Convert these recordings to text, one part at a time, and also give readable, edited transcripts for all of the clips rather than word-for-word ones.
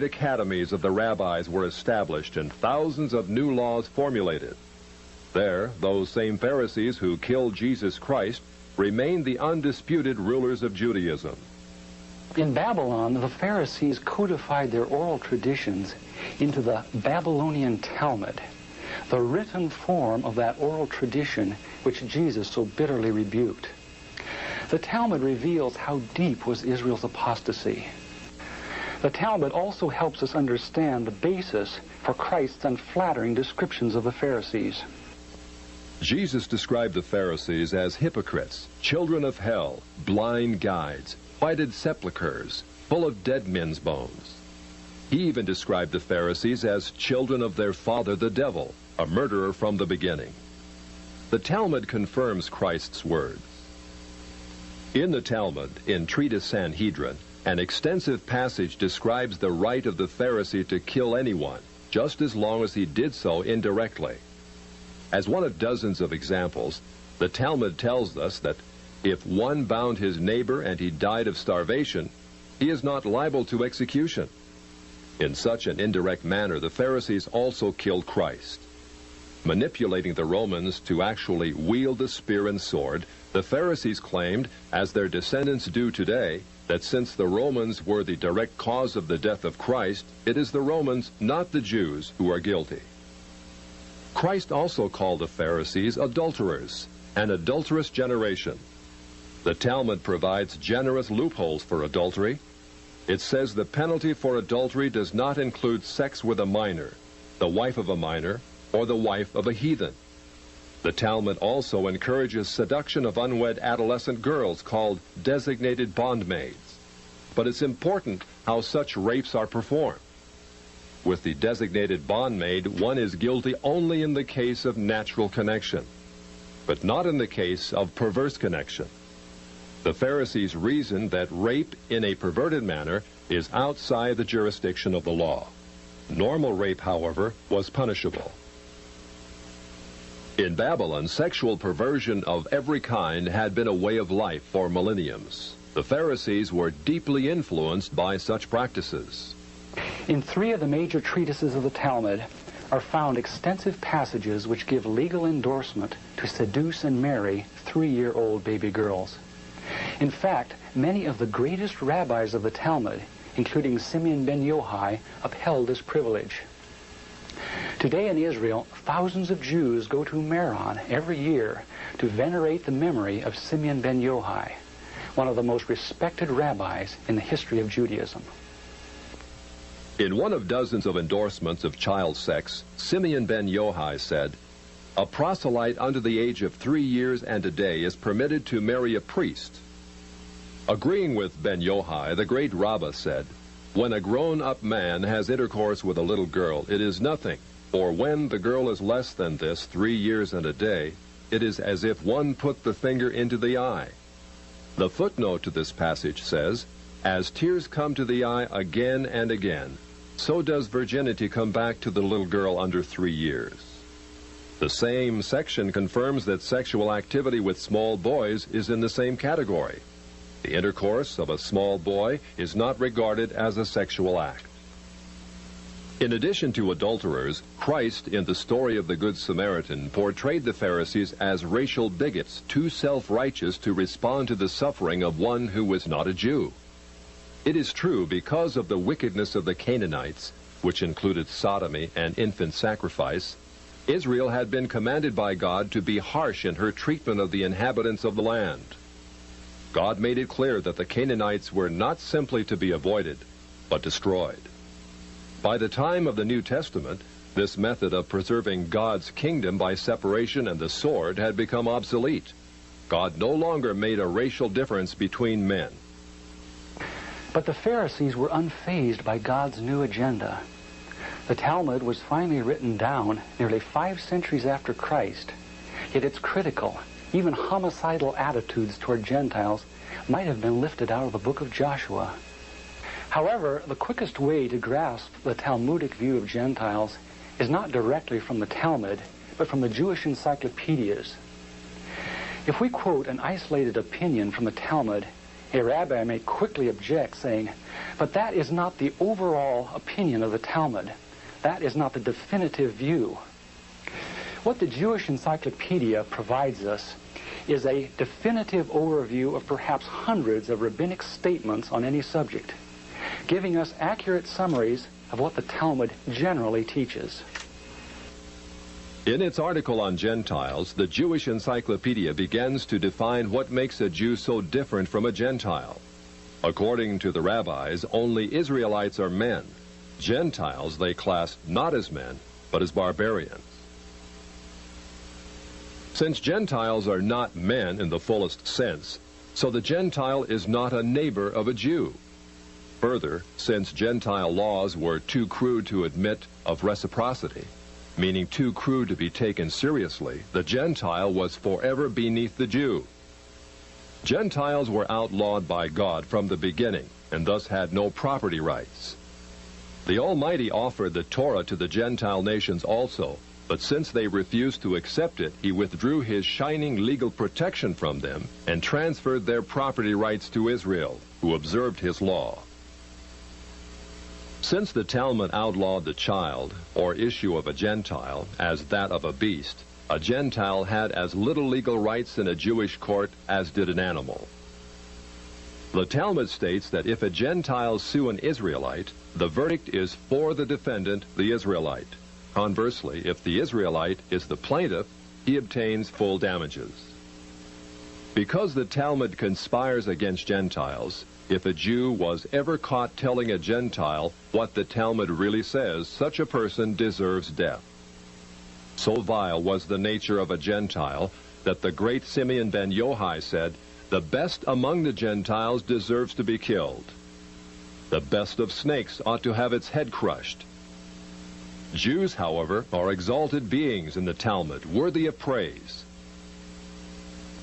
academies of the rabbis were established and thousands of new laws formulated. There, those same Pharisees who killed Jesus Christ remained the undisputed rulers of Judaism. In Babylon, the Pharisees codified their oral traditions into the Babylonian Talmud, the written form of that oral tradition which Jesus so bitterly rebuked. The Talmud reveals how deep was Israel's apostasy. The Talmud also helps us understand the basis for Christ's unflattering descriptions of the Pharisees. Jesus described the Pharisees as hypocrites, children of hell, blind guides, whited sepulchres, full of dead men's bones. He even described the Pharisees as children of their father the devil, a murderer from the beginning. The Talmud confirms Christ's words. In the Talmud, in Treatise Sanhedrin, an extensive passage describes the right of the Pharisee to kill anyone, just as long as he did so indirectly. As one of dozens of examples, the Talmud tells us that if one bound his neighbor and he died of starvation, he is not liable to execution. In such an indirect manner, the Pharisees also killed Christ. Manipulating the Romans to actually wield the spear and sword, the Pharisees claimed, as their descendants do today, that since the Romans were the direct cause of the death of Christ, it is the Romans, not the Jews, who are guilty. Christ also called the Pharisees adulterers, an adulterous generation. The Talmud provides generous loopholes for adultery. It says the penalty for adultery does not include sex with a minor, the wife of a minor, or the wife of a heathen. The Talmud also encourages seduction of unwed adolescent girls called designated bondmaids. But it's important how such rapes are performed. With the designated bondmaid, one is guilty only in the case of natural connection, but not in the case of perverse connection. The Pharisees reasoned that rape in a perverted manner is outside the jurisdiction of the law. Normal rape, however, was punishable. In Babylon, sexual perversion of every kind had been a way of life for millenniums. The Pharisees were deeply influenced by such practices. In 3 of the major treatises of the Talmud are found extensive passages which give legal endorsement to seduce and marry 3-year-old baby girls. In fact, many of the greatest rabbis of the Talmud, including Simeon ben Yochai, upheld this privilege. Today in Israel, thousands of Jews go to Meron every year to venerate the memory of Simeon ben Yochai, one of the most respected rabbis in the history of Judaism. In one of dozens of endorsements of child sex, Simeon ben Yochai said, "A proselyte under the age of 3 years and a day is permitted to marry a priest." Agreeing with ben Yochai, the great Rabbah said, "When a grown-up man has intercourse with a little girl, it is nothing, for when the girl is less than this, 3 years and a day, it is as if one put the finger into the eye." The footnote to this passage says, "As tears come to the eye again and again, so does virginity come back to the little girl under 3 years." The same section confirms that sexual activity with small boys is in the same category. The intercourse of a small boy is not regarded as a sexual act. In addition to adulterers, Christ, in the story of the Good Samaritan, portrayed the Pharisees as racial bigots, too self-righteous to respond to the suffering of one who was not a Jew. It is true, because of the wickedness of the Canaanites, which included sodomy and infant sacrifice, Israel had been commanded by God to be harsh in her treatment of the inhabitants of the land. God made it clear that the Canaanites were not simply to be avoided, but destroyed. By the time of the New Testament, this method of preserving God's kingdom by separation and the sword had become obsolete. God no longer made a racial difference between men. But the Pharisees were unfazed by God's new agenda. The Talmud was finally written down nearly 5 centuries after Christ, yet its critical, even homicidal attitudes toward Gentiles might have been lifted out of the book of Joshua. However, the quickest way to grasp the Talmudic view of Gentiles is not directly from the Talmud, but from the Jewish encyclopedias. If we quote an isolated opinion from the Talmud, A rabbi may quickly object, saying, "But that is not the overall opinion of the Talmud. That is not the definitive view." What the Jewish Encyclopedia provides us is a definitive overview of perhaps hundreds of rabbinic statements on any subject, giving us accurate summaries of what the Talmud generally teaches. In its article on Gentiles, the Jewish Encyclopedia begins to define what makes a Jew so different from a Gentile. According to the rabbis, only Israelites are men. Gentiles they class not as men, but as barbarians. Since Gentiles are not men in the fullest sense, so the Gentile is not a neighbor of a Jew. Further, since Gentile laws were too crude to admit of reciprocity, meaning too crude to be taken seriously, the Gentile was forever beneath the Jew. Gentiles were outlawed by God from the beginning, and thus had no property rights. The Almighty offered the Torah to the Gentile nations also, but since they refused to accept it, he withdrew his shining legal protection from them and transferred their property rights to Israel, who observed his law. Since the Talmud outlawed the child, or issue of a Gentile, as that of a beast, a Gentile had as little legal rights in a Jewish court as did an animal. The Talmud states that if a Gentile sue an Israelite, the verdict is for the defendant, the Israelite. Conversely, if the Israelite is the plaintiff, he obtains full damages. Because the Talmud conspires against Gentiles, if a Jew was ever caught telling a Gentile what the Talmud really says, such a person deserves death. So vile was the nature of a Gentile that the great Simeon ben Yohai said, "The best among the Gentiles deserves to be killed. The best of snakes ought to have its head crushed." Jews, however, are exalted beings in the Talmud, worthy of praise.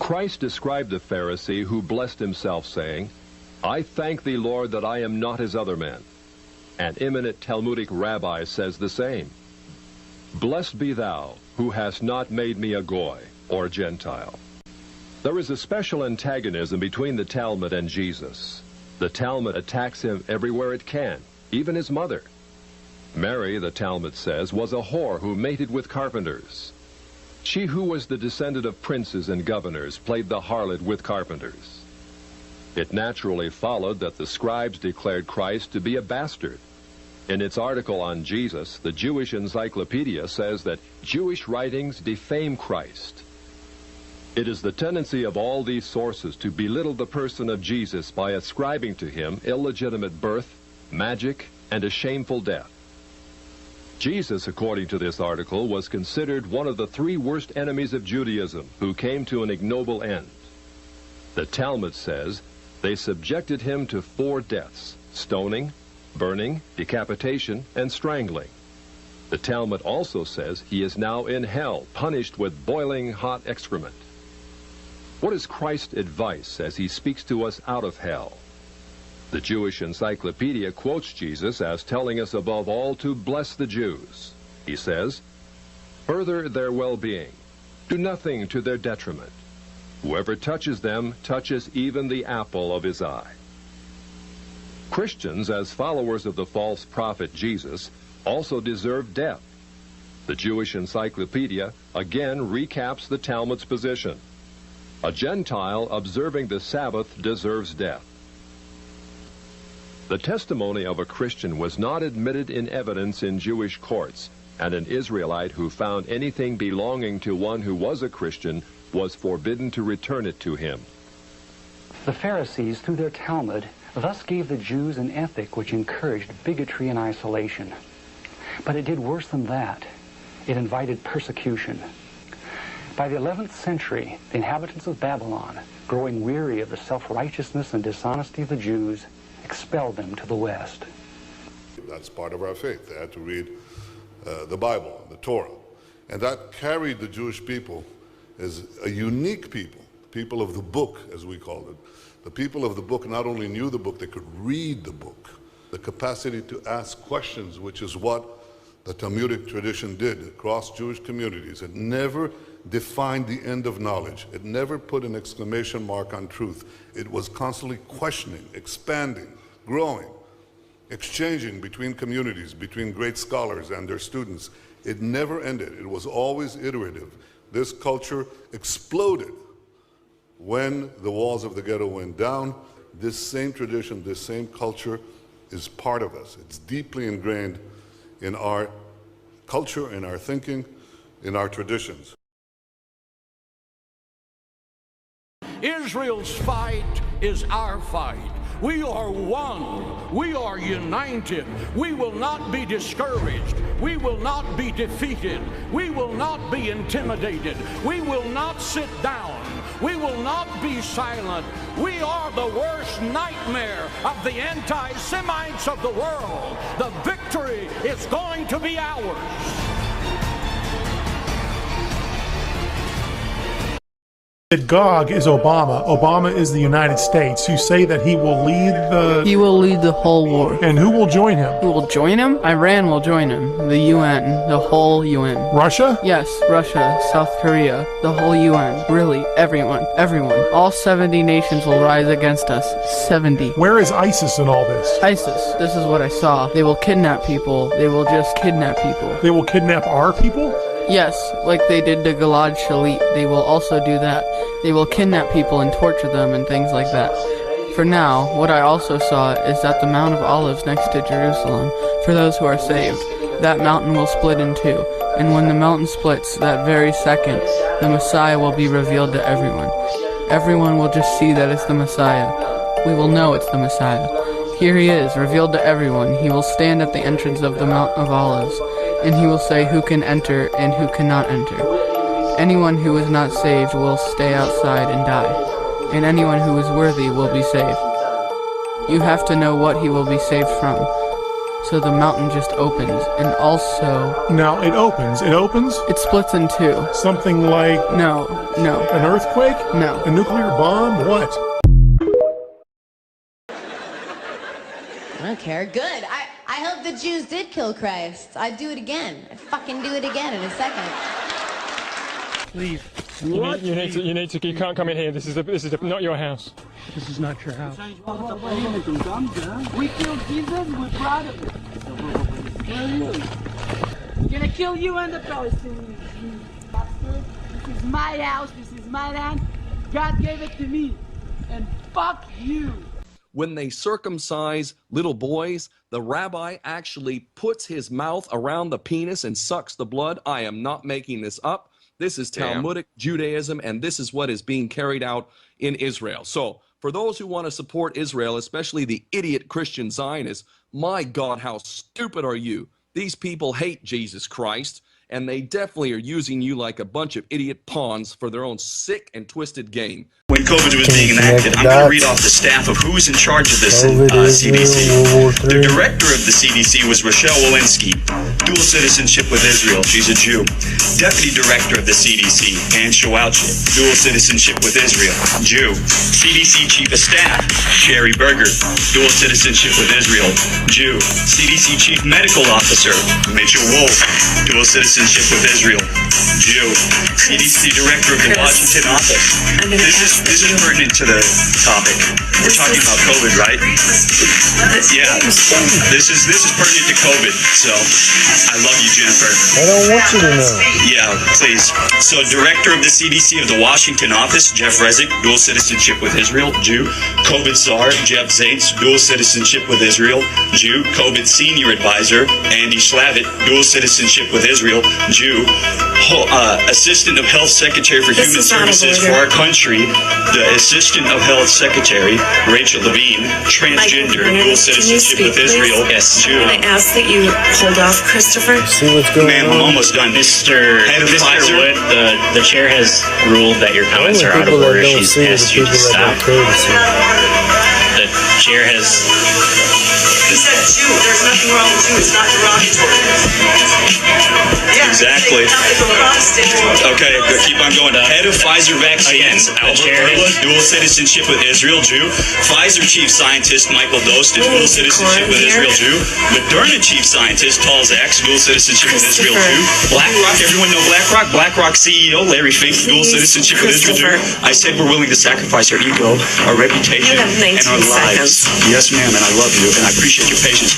Christ described the Pharisee who blessed himself, saying, "I thank thee, Lord, that I am not as other men." An eminent Talmudic rabbi says the same. "Blessed be thou, who hast not made me a Goy, or Gentile." There is a special antagonism between the Talmud and Jesus. The Talmud attacks him everywhere it can, even his mother. Mary, the Talmud says, was a whore who mated with carpenters. She who was the descendant of princes and governors played the harlot with carpenters. It naturally followed that the scribes declared Christ to be a bastard. In its article on Jesus, the Jewish Encyclopedia says that Jewish writings defame Christ. It is the tendency of all these sources to belittle the person of Jesus by ascribing to him illegitimate birth, magic, and a shameful death. Jesus, according to this article, was considered one of the three worst enemies of Judaism who came to an ignoble end. The Talmud says they subjected him to 4 deaths: stoning, burning, decapitation, and strangling. The Talmud also says he is now in hell, punished with boiling hot excrement. What is Christ's advice as he speaks to us out of hell? The Jewish Encyclopedia quotes Jesus as telling us above all to bless the Jews. He says, "Further their well-being. Do nothing to their detriment. Whoever touches them touches even the apple of his eye." Christians, as followers of the false prophet Jesus, also deserve death. The Jewish Encyclopedia again recaps the Talmud's position. A Gentile observing the Sabbath deserves death. The testimony of a Christian was not admitted in evidence in Jewish courts, and an Israelite who found anything belonging to one who was a Christian was forbidden to return it to him. The Pharisees, through their Talmud, thus gave the Jews an ethic which encouraged bigotry and isolation. But it did worse than that. It invited persecution. By the 11th century, the inhabitants of Babylon, growing weary of the self-righteousness and dishonesty of the Jews, expelled them to the West. That's part of our faith. They had to read the Bible, the Torah. And that carried the Jewish people as a unique people, people of the book, as we called it. The people of the book not only knew the book, they could read the book. The capacity to ask questions, which is what the Talmudic tradition did across Jewish communities. It never defined the end of knowledge. It never put an exclamation mark on truth. It was constantly questioning, expanding, growing, exchanging between communities, between great scholars and their students. It never ended. It was always iterative. This culture exploded when the walls of the ghetto went down. This same tradition, this same culture is part of us. It's deeply ingrained in our culture, in our thinking, in our traditions. Israel's fight is our fight. We are one. We are united. We will not be discouraged. We will not be defeated. We will not be intimidated. We will not sit down. We will not be silent. We are the worst nightmare of the anti-Semites of the world. The victory is going to be ours. That Gog is Obama. Obama is the United States, who say that he will lead the whole war. And who will join him? Who will join him? Iran will join him. The UN. The whole UN. Russia? Yes, Russia, South Korea, the whole UN. Really, everyone. Everyone. All 70 nations will rise against us. 70. Where is ISIS in all this? ISIS. This is what I saw. They will kidnap people. They will just kidnap people. They will kidnap our people? Yes, like they did to Gilad Shalit. They will also do that. They will kidnap people and torture them and things like that. For now, what I also saw is that the Mount of Olives next to Jerusalem, for those who are saved, that mountain will split in two. And when the mountain splits, that very second, the Messiah will be revealed to everyone. Everyone will just see that it's the Messiah. We will know it's the Messiah. Here he is, revealed to everyone. He will stand at the entrance of the Mount of Olives, and he will say who can enter and who cannot enter. Anyone who is not saved will stay outside and die, and anyone who is worthy will be saved. You have to know what he will be saved from. So the mountain just opens, and also... Now, it opens. It opens? It splits in two. Something like... No. An earthquake? No. A nuclear bomb? What? I don't care. Good. I hope the Jews did kill Christ. I'd do it again. I'd fucking do it again in a second. Leave. You can't come in here. This is not your house. This is not your house. We killed Jesus, we're proud of it. Where are you? We're gonna kill you and the Palestinians, you bastard. This is my house, this is my land. God gave it to me. And fuck you. When they circumcise little boys, the rabbi actually puts his mouth around the penis and sucks the blood. I am not making this up. This is Talmudic Judaism, and this is what is being carried out in Israel. So for those who want to support Israel, especially the idiot Christian Zionists, my God, how stupid are you? These people hate Jesus Christ, and they definitely are using you like a bunch of idiot pawns for their own sick and twisted game. When COVID was being enacted, I'm going to read off the staff of who's in charge of this CDC. The director of the CDC was Rochelle Walensky, dual citizenship with Israel. She's a Jew. Deputy director of the CDC, Ann Shawalchi, dual citizenship with Israel, Jew. CDC chief of staff, Sherry Berger, dual citizenship with Israel, Jew. CDC chief medical officer, Mitchell Wolf, dual citizenship with Israel, Jew. CDC director of the Washington office. This is pertinent to the topic. We're talking about COVID, right? Yeah. This is pertinent to COVID. So I love you, Jennifer. I don't want you to know. Yeah, please. So director of the CDC of the Washington office, Jeff Resnick, dual citizenship with Israel, Jew. COVID czar, Jeff Zaitz, dual citizenship with Israel, Jew. COVID senior advisor, Andy Slavitt, dual citizenship with Israel, Jew. Assistant of Health Secretary for Human Services for our country, the Assistant of Health Secretary, Rachel Levine, transgender, dual citizenship with Israel, yes, Jew. Can I ask that you hold off, Christopher? See what's going Ma'am, I'm almost done. Mr. Wood, the chair has ruled that your comments are out of order. She's asked you to stop. The chair has... He said Jew. There's nothing wrong with Jew. It's not derogatory. Yeah, Exactly. Okay, good. Keep on going. Head of Pfizer Vaccines, Albert Bourla, dual citizenship with Israel, Jew. Pfizer chief scientist, Michael Dost, dual citizenship with Israel, Jew. Moderna chief scientist, Tal Zaks, dual citizenship with Israel, Jew. BlackRock, everyone know BlackRock? BlackRock CEO, Larry Fink, dual citizenship with Israel, Jew. I said we're willing to sacrifice our ego, our reputation, and our lives. Yes, ma'am, and I love you, and I appreciate your patience.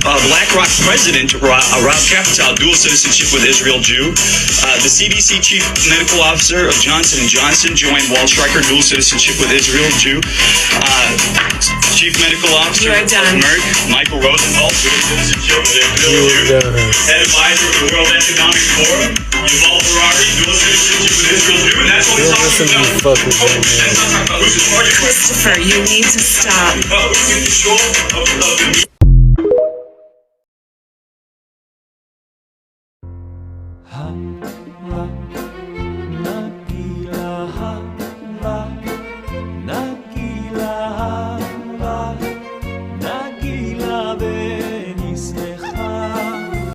BlackRock president, Rob Capital, dual citizenship with Israel, Jew. The CDC chief medical officer of Johnson & Johnson, Joanne Walstreicher, dual citizenship with Israel, Jew. Chief medical officer of Merck, Michael Rosenthal, dual citizenship with Israel, Jew. Head advisor of the World Economic Forum, Yuval Harari, dual citizenship with Israel, Jew. And that's what we're talking about. That's not talking about who's in charge of Christopher, you need to stop. Who's in control of the